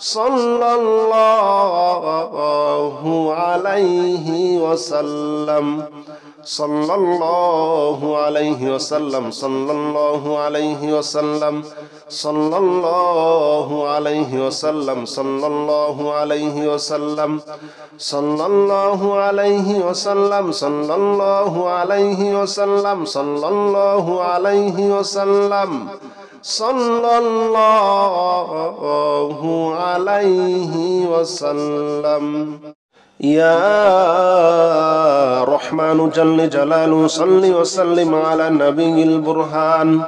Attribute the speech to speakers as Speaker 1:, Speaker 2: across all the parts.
Speaker 1: সাল্লাল্লাহু আলাইহি ওয়াসাল্লাম সাল্লাল্লাহু আলাইহি ওয়াসাল্লাম সাল্লাল্লাহু আলাইহি ওয়াসাল্লাম সাল্লাল্লাহু আলাইহি ওয়াসাল্লাম সাল্লাল্লাহু আলাইহি ওয়াসাল্লাম সাল্লাল্লাহু আলাইহি ওয়াসাল্লাম সাল্লাল্লাহু আলাইহি ওয়াসাল্লাম সাল্লাল্লাহু আলাইহি ওয়াসাল্লাম সাল্লাল্লাহু আলাইহি ওয়াসাল্লাম يا رحمن جل جلاله صل وسلم على النبي البرهان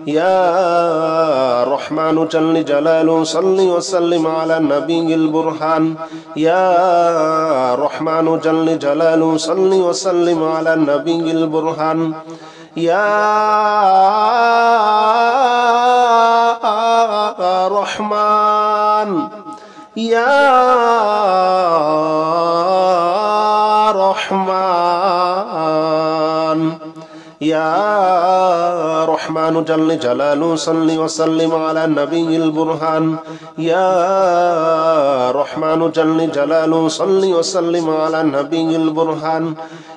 Speaker 1: يا رحمن جل جلاله صل وسلم على النبي البرهان يا رحمن جل جلاله صل وسلم على النبي البرهان يا رحمن يا رحمن يا رحمن جل جلاله صل وسلم على النبي البرهان يا رحمن جل جلاله صل وسلم على النبي البرهان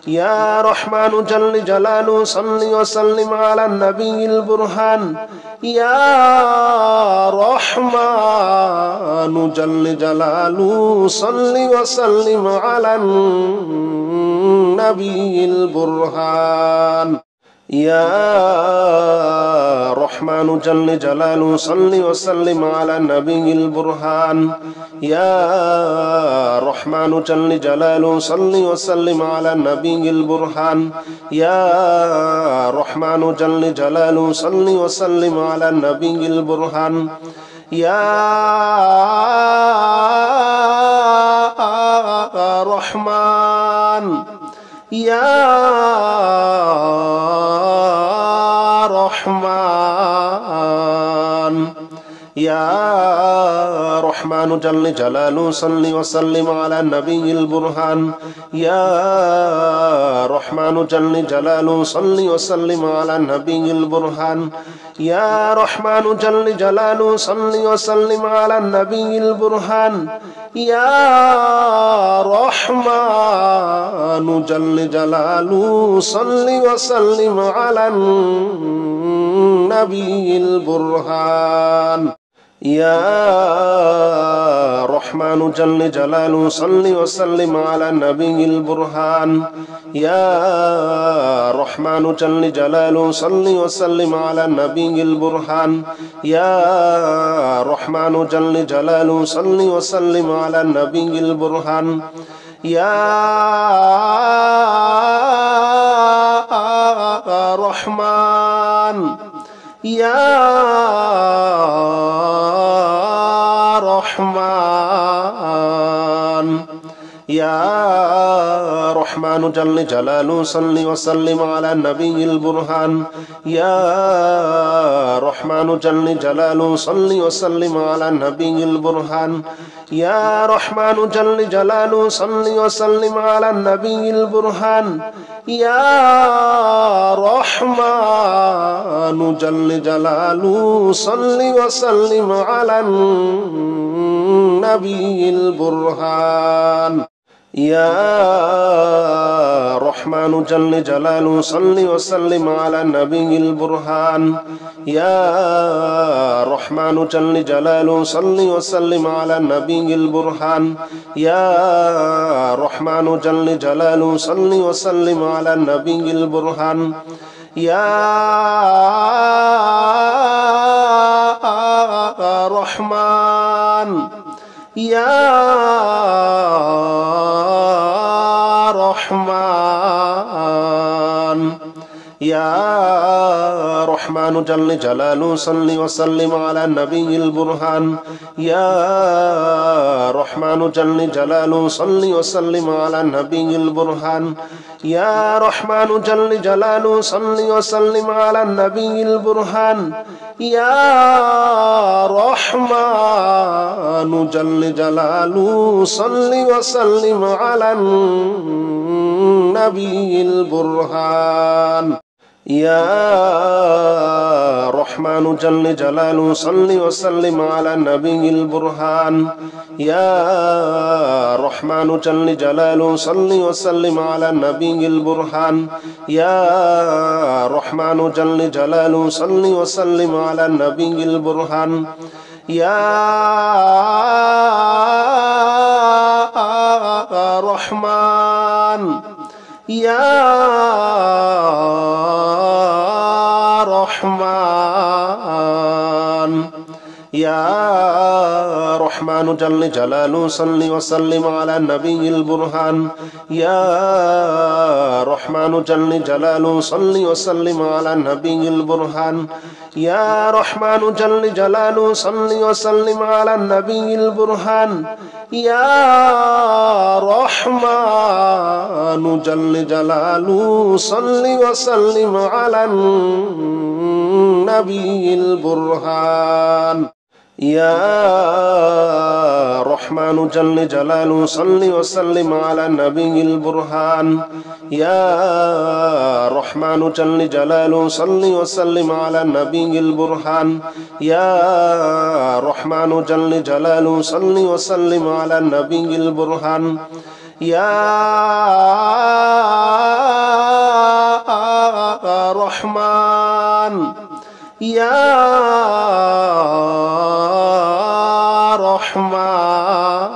Speaker 1: يا رحمن جل جلاله صل وسلم على النبي البرهان يا رحمن جل جلاله صل وسلم على النبي البرهان يا رحمن جل جلاله صل وسلم على النبي البرهان يا رحمن جل جلاله صل وسلم على النبي البرهان يا رحمن جل جلاله صل وسلم على النبي البرهان يا رحمن يا رحمن يا رحمن جل جلاله صل وسلم على النبي البرهان يا رحمن جل جلاله صل وسلم على النبي البرهان يا رحمن جل جلاله صل وسلم على النبي البرهان يا رحمن جل جلاله صل وسلم على النبي البرهان يا رحمن جل جلاله صل وسلم على النبي البرهان يا رحمن جل جلاله صل وسلم على النبي البرهان يا رحمن جل جلاله صل وسلم على النبي البرهان يا رحمن يا رحمن يا رحمن جل جلاله صل وسلم على النبي البرهان يا رحمن جل جلاله صل وسلم على النبي البرهان يا رحمن جل جلاله صل وسلم على النبي البرهان يا رحمن جل جلاله صل وسلم على النبي البرهان يا رحمن جل جلاله صل وسلم على النبي البرهان يا رحمن جل جلاله صل وسلم على النبي البرهان يا رحمن جل جلاله صل وسلم على النبي البرهان يا رحمن يا رحمن يا رحمن جل جلاله صل وسلم على النبي البرهان يا رحمن جل جلاله صل وسلم على النبي البرهان يا رحمن جل جلاله صل وسلم على النبي البرهان يا رحمن جل جلاله صل وسلم على النبي البرهان يا رحمن جل جلاله صل وسلم على النبي البرهان يا رحمن جل جلاله صل وسلم على النبي البرهان يا رحمن جل جلاله صل وسلم على النبي البرهان يا رحمن يا رحمن يا رحمن جل جلاله صل وسلم على النبي البرهان يا رحمن جل جلاله صل وسلم على النبي البرهان يا رحمن جل جلاله صل وسلم على النبي البرهان يا رحمن جل جلاله صل وسلم على النبي البرهان يا رحمن جل جلاله صل وسلم على النبي البرهان يا رحمن جل جلاله صل وسلم على النبي البرهان يا رحمن جل جلاله صل وسلم على النبي البرهان يا رحمن يا رحمن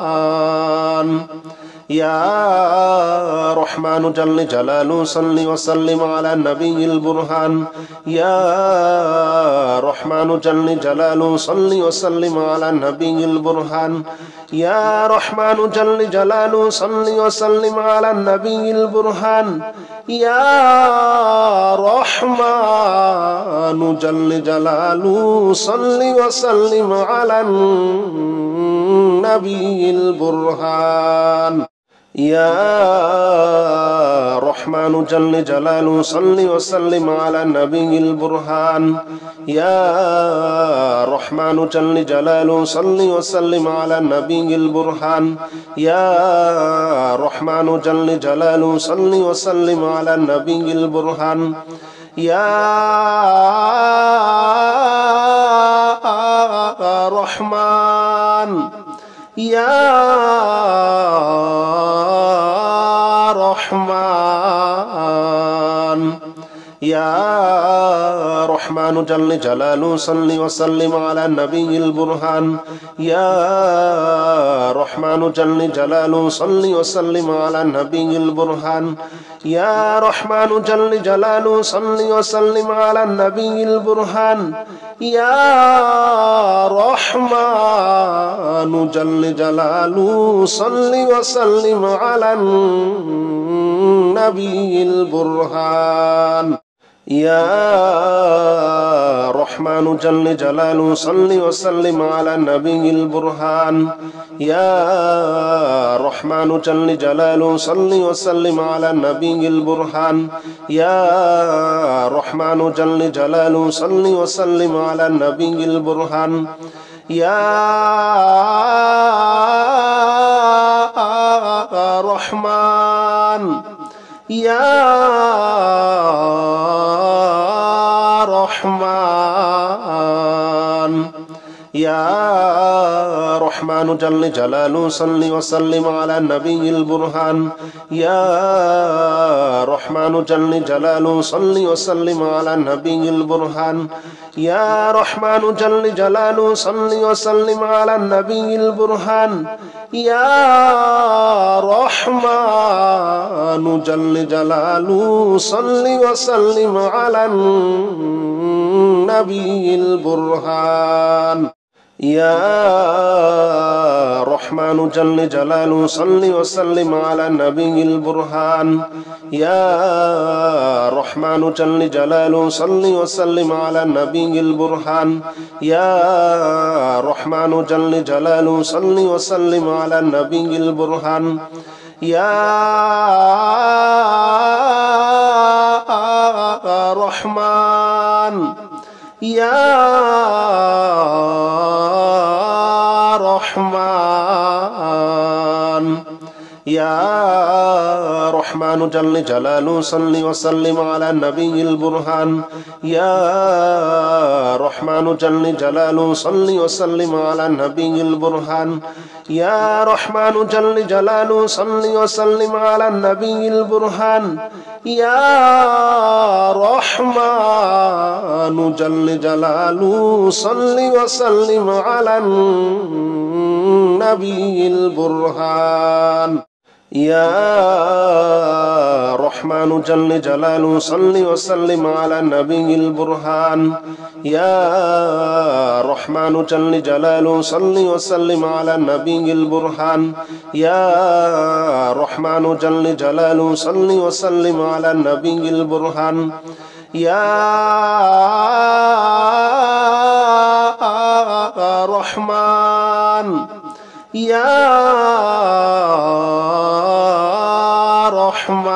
Speaker 1: يا رحمن جل جلاله صل وسلم على النبي البرهان يا رحمن جل جلاله صل وسلم على النبي البرهان يا رحمن جل جلاله صل وسلم على النبي البرهان يا رحمن جل جلاله صل وسلم على النبي البرهان يا رحمن جل جلاله صل وسلم على النبي البرهان يا رحمن جل جلاله صل وسلم على النبي البرهان يا رحمن جل جلاله صل وسلم على النبي البرهان يا رحمن يا رحمن يا رحمن جل جلاله صل وسلم على النبي البرهان يا رحمن جل جلاله صل وسلم على النبي البرهان يا رحمن جل جلاله صل وسلم على النبي البرهان يا رحمن جل جلاله صل وسلم على النبي البرهان يا رحمن جل جلاله صل وسلم على النبي البرهان يا رحمن جل جلاله صل وسلم على النبي البرهان يا رحمن جل جلاله صل وسلم على النبي البرهان يا رحمن يا رحمن يا رحمن جل جلاله صل وسلم على النبي البرهان يا رحمن جل جلاله صل وسلم على النبي البرهان يا رحمن جل جلاله صل وسلم على النبي البرهان يا رحمن جل جلاله صل وسلم على النبي البرهان يا رحمن جل جلاله صل وسلم على النبي البرهان يا رحمن جل جلاله صل وسلم على النبي البرهان يا رحمن جل جلاله صل وسلم على النبي البرهان يا رحمن يا رحمن يا رحمن جل جلاله صل وسلم على النبي البرهان يا رحمن جل جلاله صل وسلم على النبي البرهان يا رحمن جل جلاله صل وسلم على النبي البرهان يا رحمن جل جلاله صل وسلم على النبي البرهان يا رحمن جل جلاله صل وسلم على النبي البرهان يا رحمن جل جلاله صل وسلم على النبي البرهان يا رحمن جل جلاله صل وسلم على النبي البرهان يا رحمن يا رحمن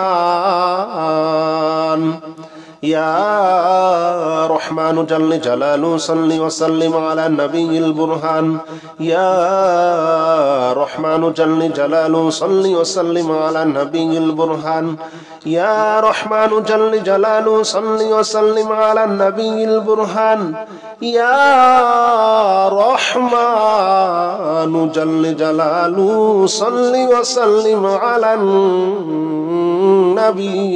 Speaker 1: يا رحمن جل جلاله صل وسلم على النبي البرهان يا رحمن جل جلاله صل وسلم على النبي البرهان يا رحمن جل جلاله صل وسلم على النبي البرهان يا رحمن جل جلاله صل وسلم على النبي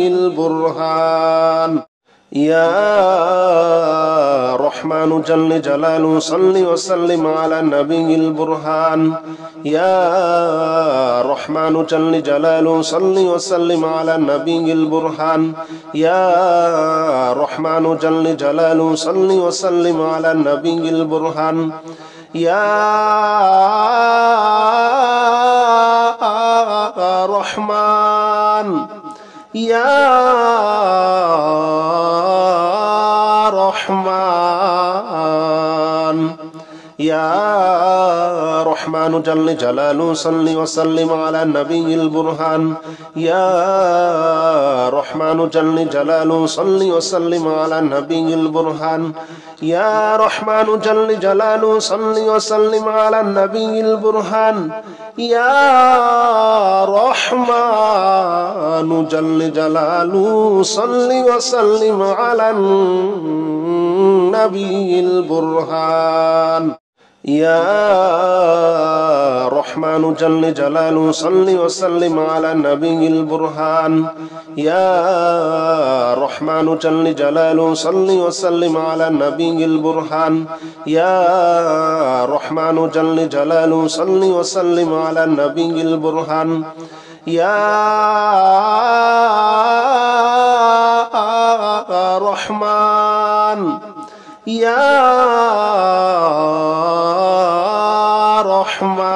Speaker 1: البرهان يا رحمن جل جلاله صل وسلم على النبي البرهان يا رحمن جل جلاله صل وسلم على النبي البرهان يا رحمن جل جلاله صل وسلم على النبي البرهان يا رحمن يا رحمن يا رحمن جل جلاله صل وسلم على النبي البرهان يا رحمن جل جلاله صل وسلم على النبي البرهان يا رحمن جل جلاله صل وسلم على النبي البرهان يا رحمن جل جلاله صل وسلم على النبي البرهان يا رحمن جل جلاله صل وسلم على النبي البرهان يا رحمن جل جلاله صل وسلم على النبي البرهان يا رحمن جل جلاله صل وسلم على النبي البرهان يا رحمن يا رحمن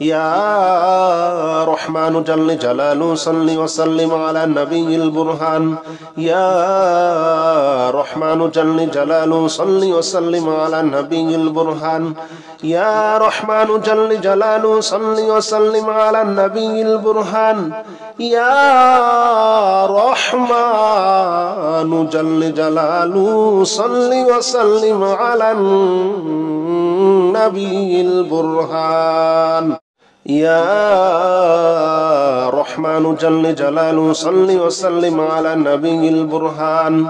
Speaker 1: يا رحمن جل جلاله صل وسلم على النبي البرهان يا رحمن جل جلاله صل وسلم على النبي البرهان يا رحمن جل جلاله صل وسلم على النبي البرهان يا رحمن جل جلاله صل وسلم على النبي البرهان يا رحمن جل جلاله صل وسلم على النبي البرهان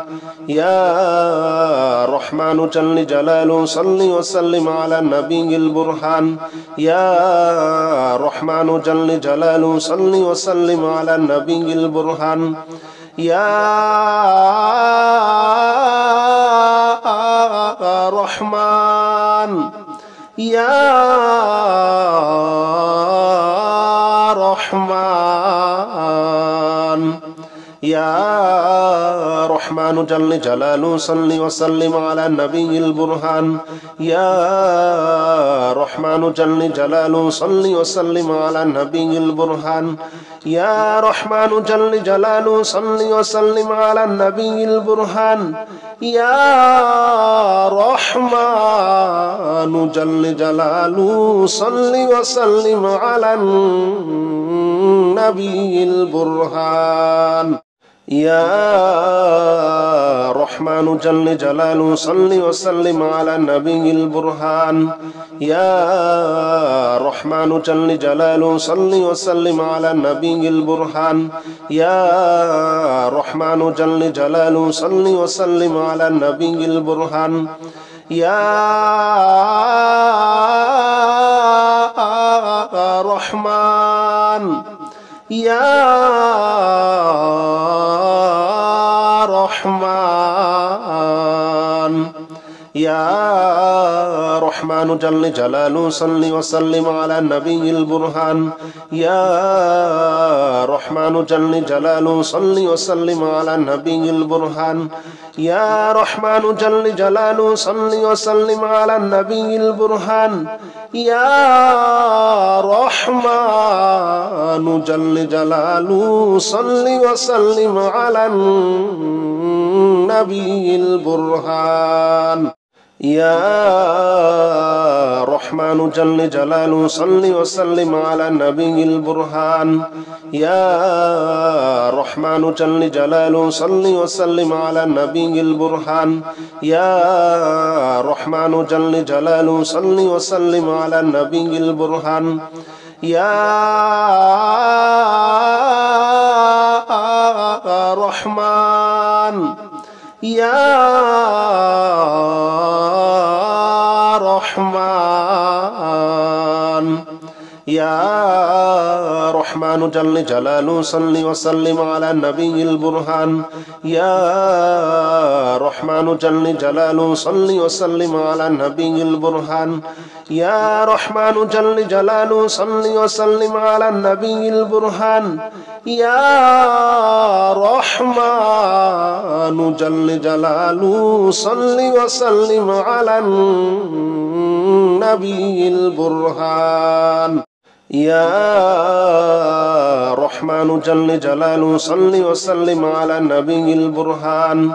Speaker 1: يا رحمن جل جلاله صل وسلم على النبي البرهان يا رحمن جل جلاله صل وسلم على النبي البرهان يا رحمن يا رحمن يا رحمن جل جلاله صل وسلم على النبي البرهان يا رحمن جل جلاله صل وسلم على النبي البرهان يا رحمن جل جلاله صل وسلم على النبي البرهان يا رحمن جل جلاله صل وسلم على النبي البرهان يا رحمن جل جلاله صل وسلم على النبي البرهان يا رحمن جل جلاله صل وسلم على النبي البرهان يا رحمن جل جلاله صل وسلم على النبي البرهان يا رحمن يا رحمن يا رحمن جل جلاله صل وسلم على النبي البرهان يا رحمن جل جلاله صل وسلم على النبي البرهان يا رحمن جل جلاله صل وسلم على النبي البرهان يا رحمن جل جلاله صل وسلم على النبي البرهان يا رحمن جل جلاله صل وسلم على النبي البرهان يا رحمن جل جلاله صل وسلم على النبي البرهان يا رحمن جل جلاله صل وسلم على النبي البرهان يا رحمن يا رحمن يا رحمن جل جلاله صل وسلم على النبي البرهان يا رحمن جل جلاله صل وسلم على النبي البرهان يا رحمن جل جلاله صل وسلم على النبي البرهان يا رحمن جل جلاله صل وسلم على النبي البرهان يا رحمن جل جلاله صل وسلم على النبي البرهان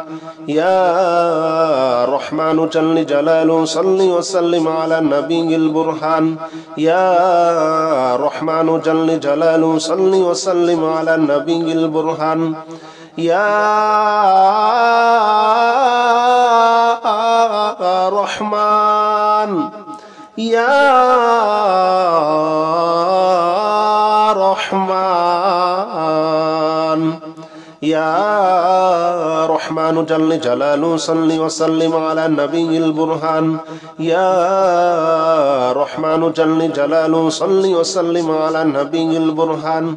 Speaker 1: يا رحمن جل جلاله صل وسلم على النبي البرهان يا رحمن جل جلاله صل وسلم على النبي البرهان يا رحمن يا رحمن يا رحمن جل جلاله صل وسلم على النبي البرهان يا رحمن جل جلاله صل وسلم على النبي البرهان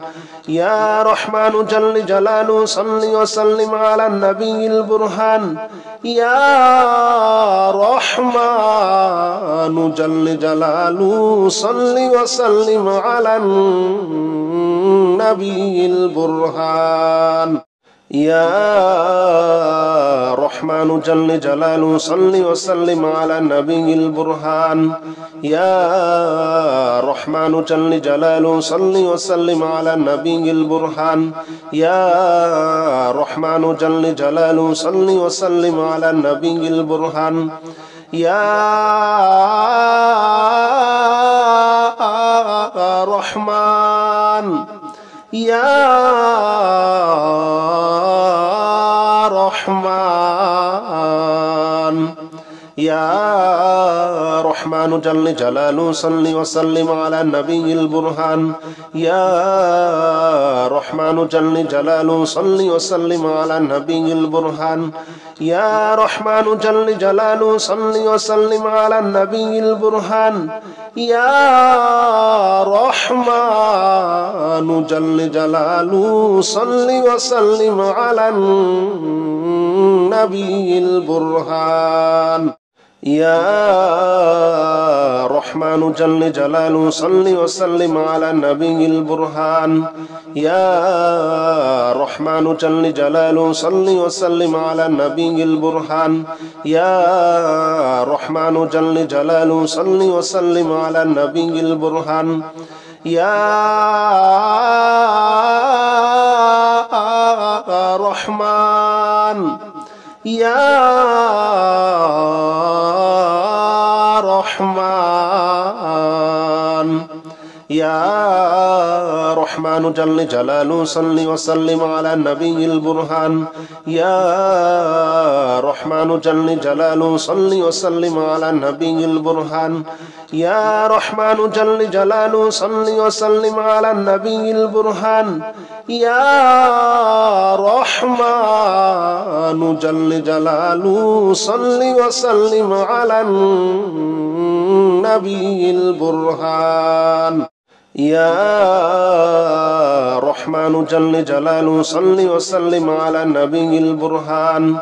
Speaker 1: يا رحمن جل جلاله صل وسلم على النبي البرهان يا رحمن جل جلاله صل وسلم على النبي البرهان يا رحمن جل جلاله صل وسلم على النبي البرهان يا رحمن جل جلاله صل وسلم على النبي البرهان يا رحمن جل جلاله صل وسلم على النبي البرهان يا رحمن يا رحمن يا رحمن جل جلاله صل وسلم على النبي البرهان يا رحمن جل جلاله صل وسلم على النبي البرهان يا رحمن جل جلاله صل وسلم على النبي البرهان يا رحمن جل جلاله صل وسلم على النبي البرهان يا رحمن جل جلاله صل وسلم على النبي البرهان يا رحمن جل جلاله صل وسلم على النبي البرهان يا رحمن جل جلاله صل وسلم على النبي البرهان يا رحمن يا رحمن يا رحمن جل جلاله صل وسلم على النبي البرهان يا رحمن جل جلاله صل وسلم على النبي البرهان يا رحمن جل جلاله صل وسلم على النبي البرهان يا رحمن جل جلاله صل وسلم على النبي البرهان يا رحمن جل جلاله صل وسلم على النبي البرهان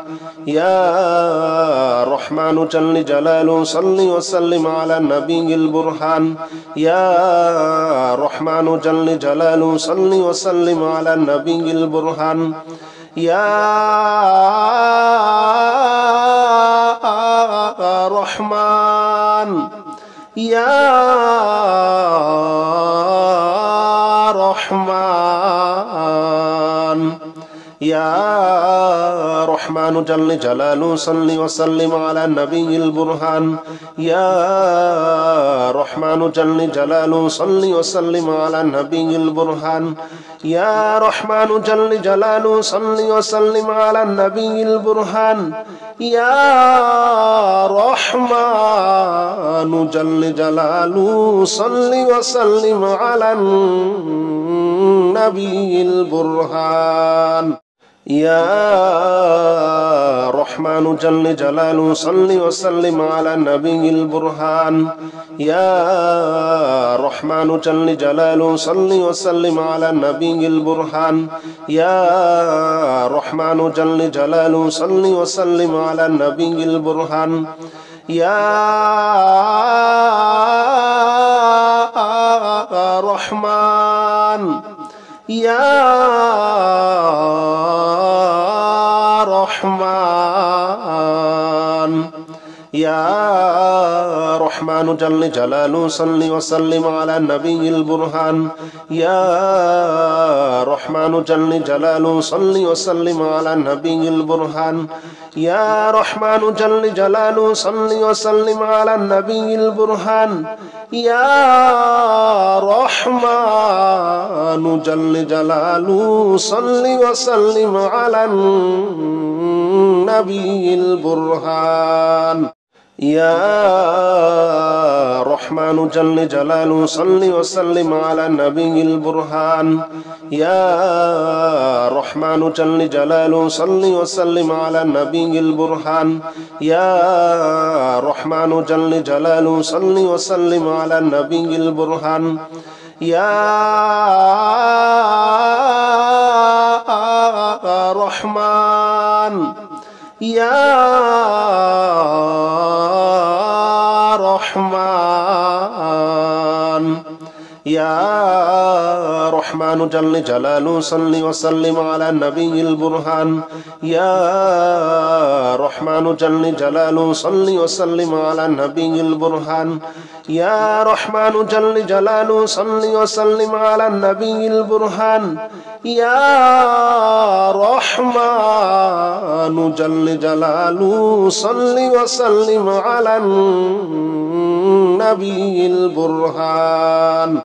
Speaker 1: يا رحمن جل جلاله صل وسلم على النبي البرهان يا رحمن جل جلاله صل وسلم على النبي البرهان يا رحمن يا رحمن يا رحمن جل جلاله صل وسلم على النبي البرهان يا رحمن جل جلاله صل وسلم على النبي البرهان يا رحمن جل جلاله صل وسلم على النبي البرهان يا رحمن جل جلاله صل وسلم على النبي البرهان يا رحمن جل جلاله صل وسلم على النبي البرهان يا رحمن جل جلاله صل وسلم على النبي البرهان يا رحمن جل جلاله صل وسلم على النبي البرهان يا رحمن يا رحمن يا رحمن جل جلاله صل وسلم على النبي البرهان يا رحمن جل جلاله صل وسلم على النبي البرهان يا رحمن جل جلاله صل وسلم على النبي البرهان يا رحمن جل جلاله صل وسلم على النبي البرهان يا رحمن جل جلاله صل وسلم على النبي البرهان يا رحمن جل جلاله صل وسلم على النبي البرهان يا رحمن جل جلاله صل وسلم على النبي البرهان يا رحمن يا رحمن يا رحمن جل جلاله صل وسلم على النبي البرهان يا رحمن جل جلاله صل وسلم على النبي البرهان يا رحمن جل جلاله صل وسلم على النبي البرهان يا رحمن جل جلاله صل وسلم على النبي البرهان